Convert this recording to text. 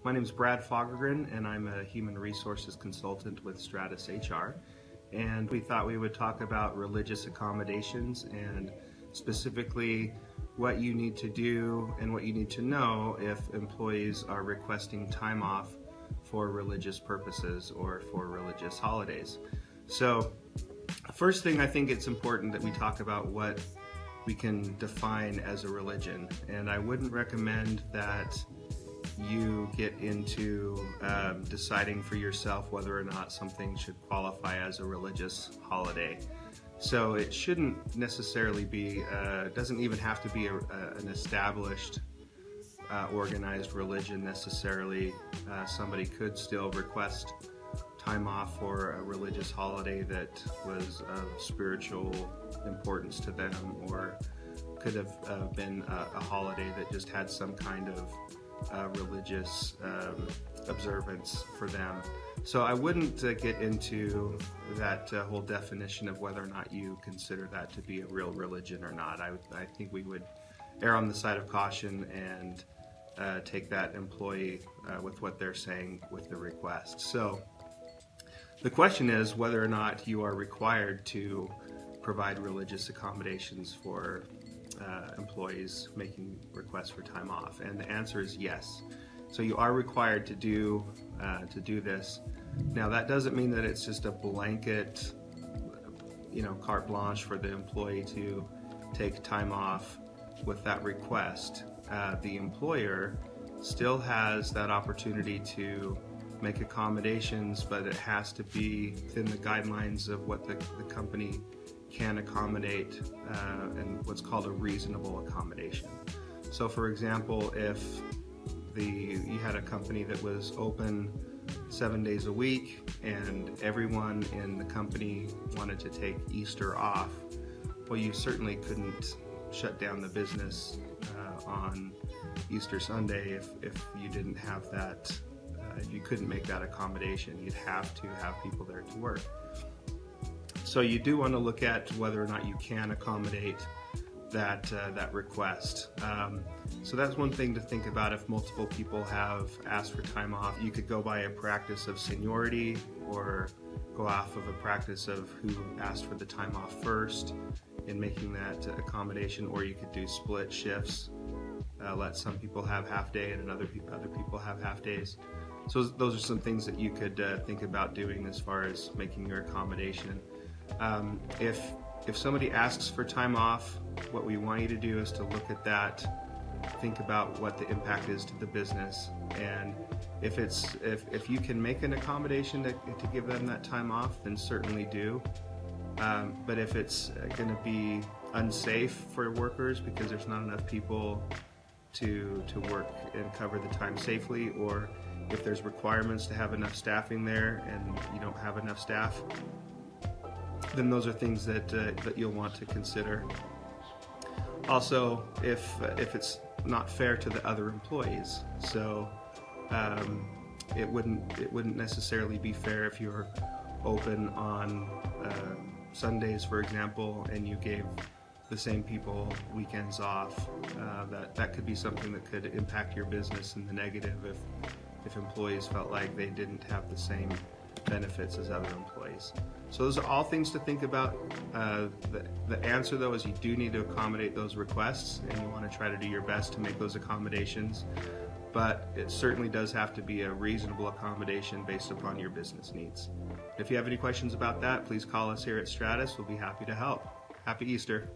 My name is Brad Fagergren, and I'm a human resources consultant with Stratus HR. And we thought we would talk about religious accommodations and specifically what you need to do and what you need to know if employees are requesting time off for religious purposes or for religious holidays. So, first thing, I think it's important that we talk about what we can define as a religion. And I wouldn't recommend that you get into deciding for yourself whether or not something should qualify as a religious holiday. So it shouldn't necessarily be, doesn't even have to be an established organized religion necessarily. Somebody could still request time off for a religious holiday that was of spiritual importance to them, or could have been a holiday that just had some kind of religious observance for them. So I wouldn't get into that whole definition of whether or not you consider that to be a real religion or not. I think we would err on the side of caution and take that employee with what they're saying with the request. So the question is whether or not you are required to provide religious accommodations for employees making requests for time off, and the answer is yes. So you are required to do this. Now that doesn't mean that it's just a blanket, carte blanche for the employee to take time off with that request. The employer still has that opportunity to make accommodations, but it has to be within the guidelines of what the company can accommodate and what's called a reasonable accommodation. So for example, if you had a company that was open 7 days a week and everyone in the company wanted to take Easter off, well, you certainly couldn't shut down the business on Easter Sunday if you didn't have that, if you couldn't make that accommodation. You'd have to have people there to work. So you do want to look at whether or not you can accommodate that request. So that's one thing to think about. If multiple people have asked for time off, you could go by a practice of seniority or go off of a practice of who asked for the time off first in making that accommodation, or you could do split shifts. Let some people have half day and other people have half days. So those are some things that you could think about doing as far as making your accommodation. If somebody asks for time off, what we want you to do is to look at that, think about what the impact is to the business, and if you can make an accommodation to give them that time off, then certainly do. But if it's going to be unsafe for workers because there's not enough people to work and cover the time safely, or if there's requirements to have enough staffing there and you don't have enough staff, then those are things that you'll want to consider. Also, if it's not fair to the other employees, so it wouldn't necessarily be fair if you're open on Sundays, for example, and you gave the same people weekends off. That could be something that could impact your business in the negative if employees felt like they didn't have the same benefits as other employees. So those are all things to think about. The answer, though, is you do need to accommodate those requests, and you want to try to do your best to make those accommodations. But it certainly does have to be a reasonable accommodation based upon your business needs. If you have any questions about that, please call us here at Stratus. We'll be happy to help. Happy Easter.